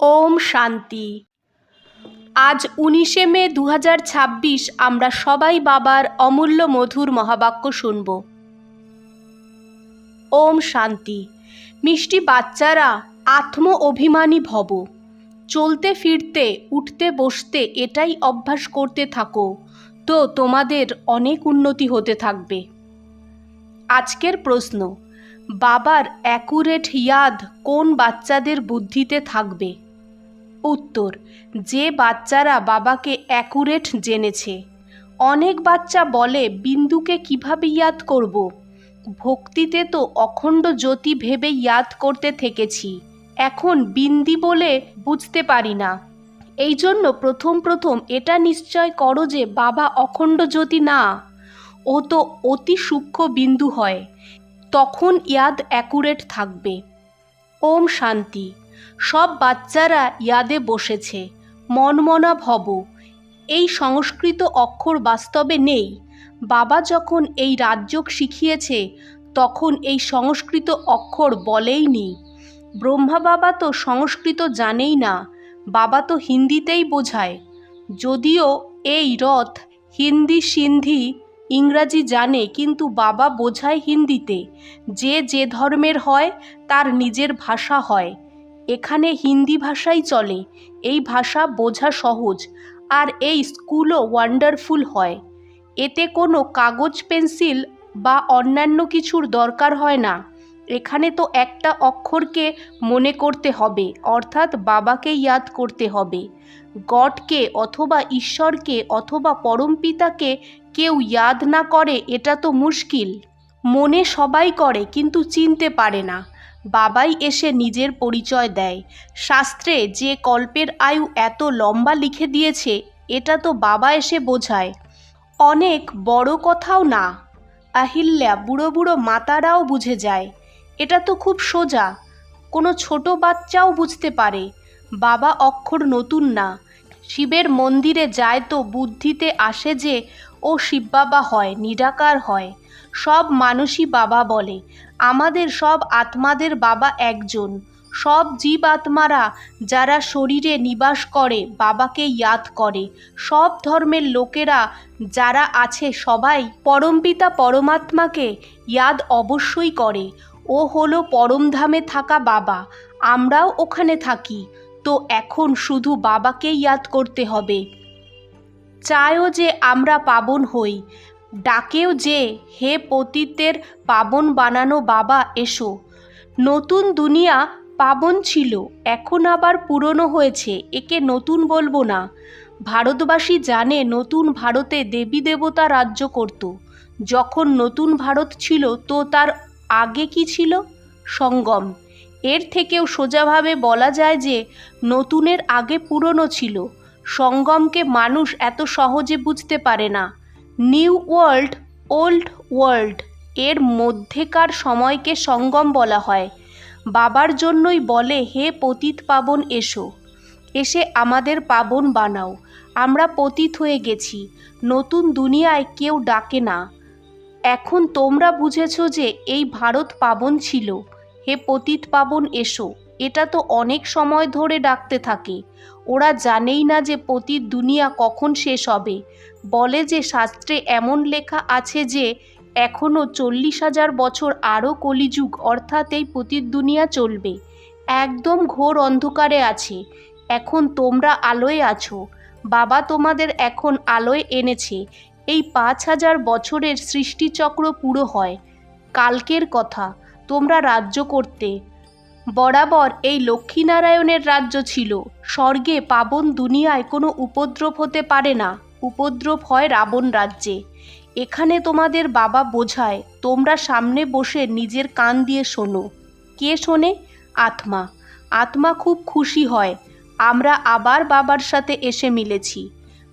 ওম শান্তি। আজ 19শে মে 2026 আমরা সবাই বাবার অমূল্য মধুর মহাবাক্য শুনব। ওম শান্তি। মিষ্টি বাচ্চারা, আত্ম অভিমানী ভব। চলতে ফিরতে, উঠতে বসতে এটাই অভ্যাস করতে থাকো, তো তোমাদের অনেক উন্নতি হতে থাকবে। আজকের প্রশ্ন, বাবার অ্যাকুরেট ইয়াদ কোন বাচ্চাদের বুদ্ধিতে থাকবে? উত্তর, যে বাচ্চারা বাবাকে অ্যাকুরেট জেনেছে। অনেক বাচ্চা বলে বিন্দুকে কিভাবে ইয়াদ করব? ভক্তিতে তো অখণ্ড জ্যোতি ভেবে ইয়াদ করতে থেকেছি, এখন বিন্দি বলে বুঝতে পারি না। এই জন্য প্রথম এটা নিশ্চয় করো যে বাবা অখণ্ড জ্যোতি না, ও তো অতি সূক্ষ্ম বিন্দু হয়, তখন ইয়াদ অ্যাকুরেট থাকবে। ওম শান্তি। সব বাচ্চারা ইয়াদে বসেছে, মনমনা ভব। এই সংস্কৃত অক্ষর বাস্তবে নেই। বাবা যখন এই রাজযোগ শিখিয়েছে তখন এই সংস্কৃত অক্ষর বলেইনি। ব্রহ্মা বাবা তো সংস্কৃত জানেই না, বাবা তো হিন্দিতেই বোঝায়। যদিও এই রথ হিন্দি, সিন্ধি, ইংরাজি জানে, কিন্তু বাবা বোঝায় হিন্দিতে। যে যে ধর্মের হয় তার নিজের ভাষা হয়। এখানে হিন্দি ভাষাই চলে, এই ভাষা বোঝা সহজ, আর এই স্কুলও ওয়ান্ডারফুল হয়। এতে কোনো কাগজ পেন্সিল বা অন্যান্য কিছুর দরকার হয় না। এখানে তো একটা অক্ষরকে মনে করতে হবে, অর্থাৎ বাবাকে ইয়াদ করতে হবে। গডকে অথবা ঈশ্বরকে অথবা পরমপিতাকে কেউ ইয়াদ না করে এটা তো মুশকিল। মনে সবাই করে কিন্তু চিনতে পারে না। বাবাই এসে নিজের পরিচয় দেয়। শাস্ত্রে যে কল্পের আয়ু এত লম্বা লিখে দিয়েছে, এটা তো বাবা এসে বোঝায়। অনেক বড় কথাও না, আহিল্যা বুড়ো বুড়ো মাতারাও বুঝে যায়। এটা তো খুব সোজা, কোনো ছোট বাচ্চাও বুঝতে পারে। বাবা অক্ষর নতুন না। শিবের মন্দিরে যায় তো বুদ্ধিতে আসে যে ও শিব বাবা হয়, নিরাকার হয়। সব মানুষই বাবা বলে। আমাদের সব আত্মাদের বাবা একজন। সব জীব আত্মারা যারা শরীরে নিবাস করে বাবাকে ইয়াদ করে। সব ধর্মের লোকেরা যারা আছে সবাই পরমপিতা পরমাত্মাকে ইয়াদ অবশ্যই করে। ও হলো পরমধামে থাকা বাবা, আমরাও ওখানে থাকি। তো এখন শুধু বাবাকে ইয়াদ করতে হবে। চায়ও যে আমরা পাবন হই, ডাকেও যে হে পতিতের পাবন বানানো বাবা এসো। নতুন দুনিয়া পাবন ছিল, এখন আবার পুরনো হয়েছে, একে নতুন বলবো না। ভারতবাসী জানে নতুন ভারতে দেবী দেবতা রাজ্য করত। যখন নতুন ভারত ছিল তো তার আগে কি ছিল? সঙ্গম। এর থেকেও সোজাভাবে বলা যায় যে নতুনের আগে পুরনো ছিল। সঙ্গমকে মানুষ এত সহজে বুঝতে পারে না। নিউ ওয়ার্ল্ড, ওল্ড ওয়ার্ল্ড, এর মধ্যেকার সময়কে সঙ্গম বলা হয়। বাবার জন্যই বলে হে পতিত পাবন এসো, এসে আমাদের পাবন বানাও। আমরা পতিত হয়ে গেছি, নতুন দুনিয়ায় কেউ ডাকে না। এখন তোমরা বুঝেছ যে এই ভারত পাবন ছিল, হে পতিত পাবন এসো। এটা তো অনেক সময় ধরে ডাকতে থাকে। ওরা জানেই না যে পতিত দুনিয়া কখন শেষ হবে। বলে যে শাস্ত্রে এমন লেখা আছে যে এখনও 40,000 বছর আরও কলিযুগ, অর্থাৎ এই পতিত দুনিয়া চলবে। একদম ঘোর অন্ধকারে আছে, এখন তোমরা আলোয় আছো। বাবা তোমাদের এখন আলোয় এনেছে। এই 5,000 বছরের সৃষ্টিচক্র পুরো হয়। কালকের কথা, তোমরা রাজ্য করতে। বরাবর এই লক্ষ্মীনারায়ণের রাজ্য ছিল। স্বর্গে পাবন দুনিয়ায় কোনো উপদ্রব হতে পারে না, উপদ্রব হয় রাবণ রাজ্যে। এখানে তোমাদের বাবা বোঝায়, তোমরা সামনে বসে নিজের কান দিয়ে শোনো। কে শোনে? আত্মা। আত্মা খুব খুশি হয় আমরা আবার বাবার সাথে এসে মিলেছি।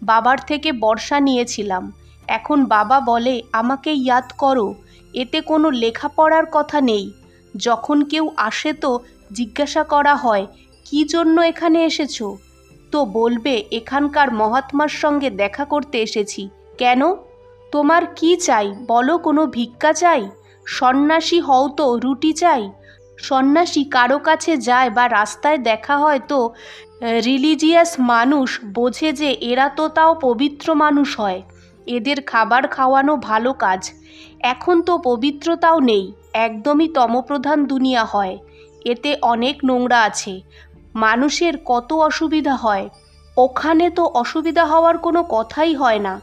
বাবার থেকে বর্ষা নিয়েছিলাম, এখন বাবা বলে আমাকে ইয়াদ করো। এতে কোনো লেখাপড়ার কথা নেই। যখন কেউ আসে তো জিজ্ঞাসা করা হয় কী জন্য এখানে এসেছো, তো বলবে এখানকার মহাত্মার সঙ্গে দেখা করতে এসেছি। কেন? তোমার কি চাই বলো? কোনো ভিক্ষা চাই? সন্ন্যাসী হও তো রুটি চাই? সন্ন্যাসী কারো কাছে যায় বা রাস্তায় দেখা হয় তো রিলিজিয়াস মানুষ বোঝে যে এরা তো তাও পবিত্র মানুষ হয়, এদের খাবার খাওয়ানো ভালো কাজ। এখন তো পবিত্রতাও নেই, একদমই তমপ্রধান দুনিয়া হয়, এতে অনেক নোংরা আছে, মানুষের কত অসুবিধা হয়। ওখানে তো অসুবিধা হওয়ার কোনো কথাই হয় না।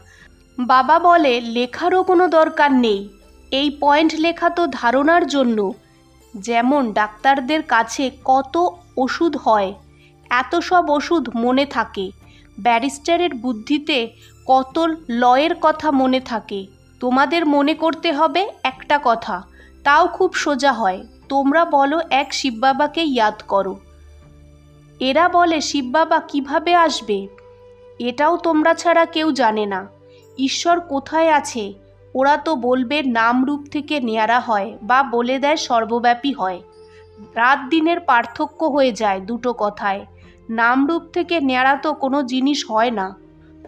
বাবা বলে লেখারও কোনো দরকার নেই, এই পয়েন্ট লেখা তো ধারণার জন্য। যেমন ডাক্তারদের কাছে কত ওষুধ হয়, এত সব ওষুধ মনে থাকে, ব্যারিস্টারের বুদ্ধিতে কত লয়ের কথা মনে থাকে। তোমাদের মনে করতে হবে একটা কথা, তাও খুব সোজা হয়। তোমরা বলো এক শিব বাবাকে ইয়াদ করো, এরা বলে শিব বাবা কীভাবে আসবে, এটাও তোমরা ছাড়া কেউ জানে না। ঈশ্বর কোথায় আছে ওরা তো বলবে নাম রূপ থেকে নেয়ারা হয় বা বলে দেয় সর্বব্যাপী হয়। রাত দিনের পার্থক্য হয়ে যায় দুটো কথায়। নাম রূপ থেকে নেয়ারা তো কোনো জিনিস হয় না।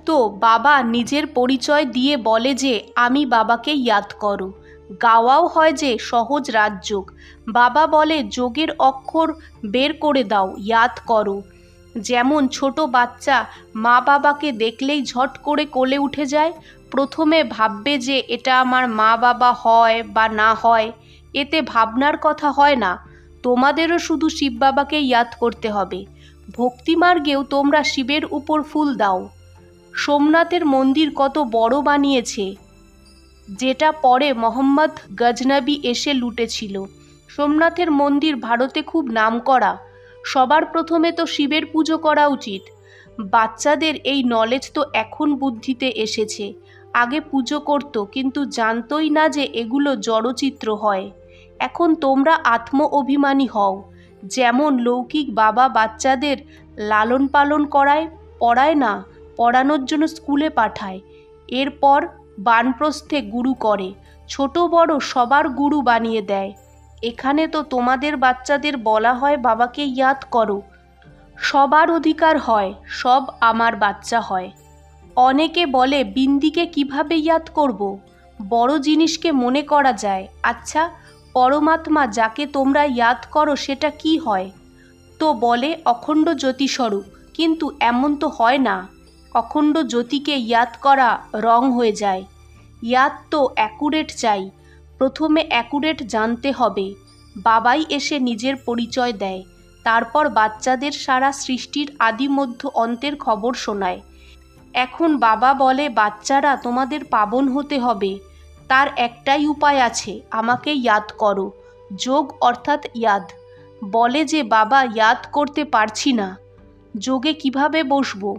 তো বাবা নিজের পরিচয় দিয়ে বলে যে আমি বাবাকে ইয়াদ করো। গাওয়াও হয় যে সহজ রাজযোগ। বাবা বলে যোগের অক্ষর বের করে দাও, ইয়াদ করো। যেমন ছোট বাচ্চা মা বাবাকে দেখলেই ঝট করে কোলে উঠে যায়, প্রথমে ভাববে যে এটা আমার মা বাবা হয় বা না হয়, এতে ভাবনার কথা হয় না। তোমাদেরও শুধু শিব বাবাকে ইয়াদ করতে হবে। ভক্তিমার্গেও তোমরা শিবের উপর ফুল দাও। সোমনাথের মন্দির কত বড় বানিয়েছে, যেটা পরে মোহাম্মদ গজনবী এসে লুটেছিল। সোমনাথের মন্দির ভারতে খুব নামকরা। সবার প্রথমে তো শিবের পুজো করা উচিত। বাচ্চাদের এই নলেজ তো এখন বুদ্ধিতে এসেছে, আগে পুজো করত কিন্তু জানতই না যে এগুলো জড়চিত্র হয়। এখন তোমরা আত্ম অভিমানী হও। যেমন লৌকিক বাবা বাচ্চাদের লালন পালন করায়, পড়ায় না, পড়ানোর জন্য স্কুলে পাঠায়, এরপর বানপ্রস্থে গুরু করে, ছোট বড় সবার গুরু বানিয়ে দেয়। এখানে তো তোমাদের বাচ্চাদের বলা হয় বাবাকে ইয়াদ করো, সবার অধিকার হয়, সব আমার বাচ্চা হয়। অনেকে বলে বিন্দিকে কিভাবে ইয়াদ করব, বড় জিনিসকে মনে করা যায়। আচ্ছা, পরমাত্মা যাকে তোমরা ইয়াদ করো সেটা কি হয়? তো বলে অখণ্ড জ্যোতিস্বরূপ, কিন্তু এমন তো হয় না। অখণ্ড জ্যোতিকে ইয়াদ করা রং হয়ে যায়। ইয়াদ তো অ্যাকুরেট চাই, প্রথমে অ্যাকুরেট জানতে হবে। বাবাই এসে নিজের পরিচয় দেয়, তারপর বাচ্চাদের সারা সৃষ্টির আদি মধ্য অন্তের খবর শোনায়। এখন বাবা বলে বাচ্চারা তোমাদের পাবন হতে হবে, তার একটাই উপায় আছে, আমাকে ইয়াদ করো। যোগ অর্থাৎ ইয়াদ। বলে যে বাবা ইয়াদ করতে পারছি না, যোগে কিভাবে বসবো?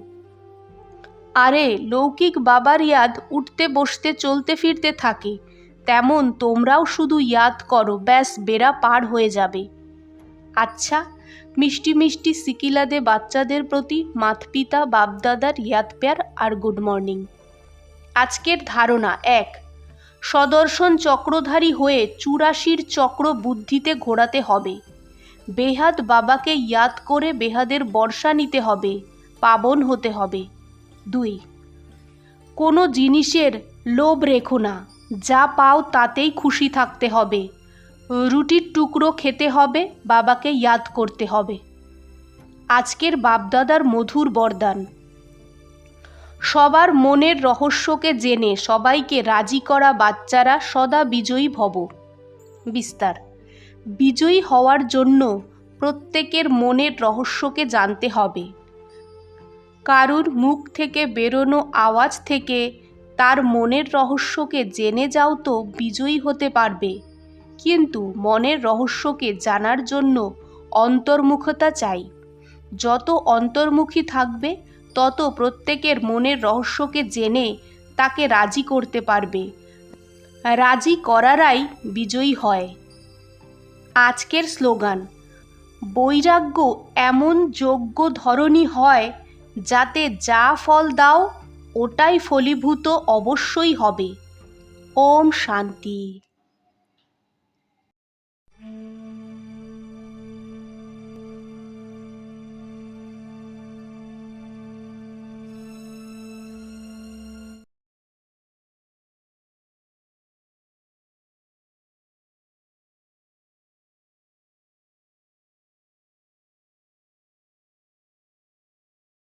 আরে লৌকিক বাবার ইয়াদ উঠতে বসতে চলতে ফিরতে থাকে, তেমন তোমরাও শুধু ইয়াদ করো, ব্যাস বেড়া পার হয়ে যাবে। আচ্ছা, মিষ্টি মিষ্টি সিকিলাদে বাচ্চাদের প্রতি মাতপিতা বাপদাদার ইয়াদ প্যার আর গুড মর্নিং। আজকের ধারণা 1, সদর্শন চক্রধারী হয়ে 84 চক্র বুদ্ধিতে ঘোরাতে হবে। বেহাদ বাবাকে ইয়াদ করে বেহাদের বর্ষা নিতে হবে, পাবন হতে হবে। 2, কোনো জিনিসের লোভ রেখো না, যা পাও তাতেই খুশি থাকতে হবে। রুটির টুকরো খেতে হবে, বাবাকে ইয়াদ করতে হবে। আজকের বাপদাদার মধুর বরদান, সবার মনের রহস্যকে জেনে সবাইকে রাজি করা বাচ্চারা সদা বিজয়ী ভব। বিস্তার, বিজয়ী হওয়ার জন্য প্রত্যেকের মনের রহস্যকে জানতে হবে। কারুর মুখ থেকে বেরোনো আওয়াজ থেকে তার মনের রহস্যকে জেনে যাও তো বিজয়ী হতে পারবে, কিন্তু মনের রহস্যকে জানার জন্য অন্তর্মুখতা চাই। যত অন্তর্মুখী থাকবে তত প্রত্যেকের মনের রহস্যকে জেনে তাকে রাজি করতে পারবে। রাজি করারাই বিজয়ী হয়। আজকের স্লোগান, বৈরাগ্য এমন যোগ্য ধরনী হয় যাতে যা ফল দাও ওটাই ফলীভূত অবশ্যই হবে। ওম শান্তি।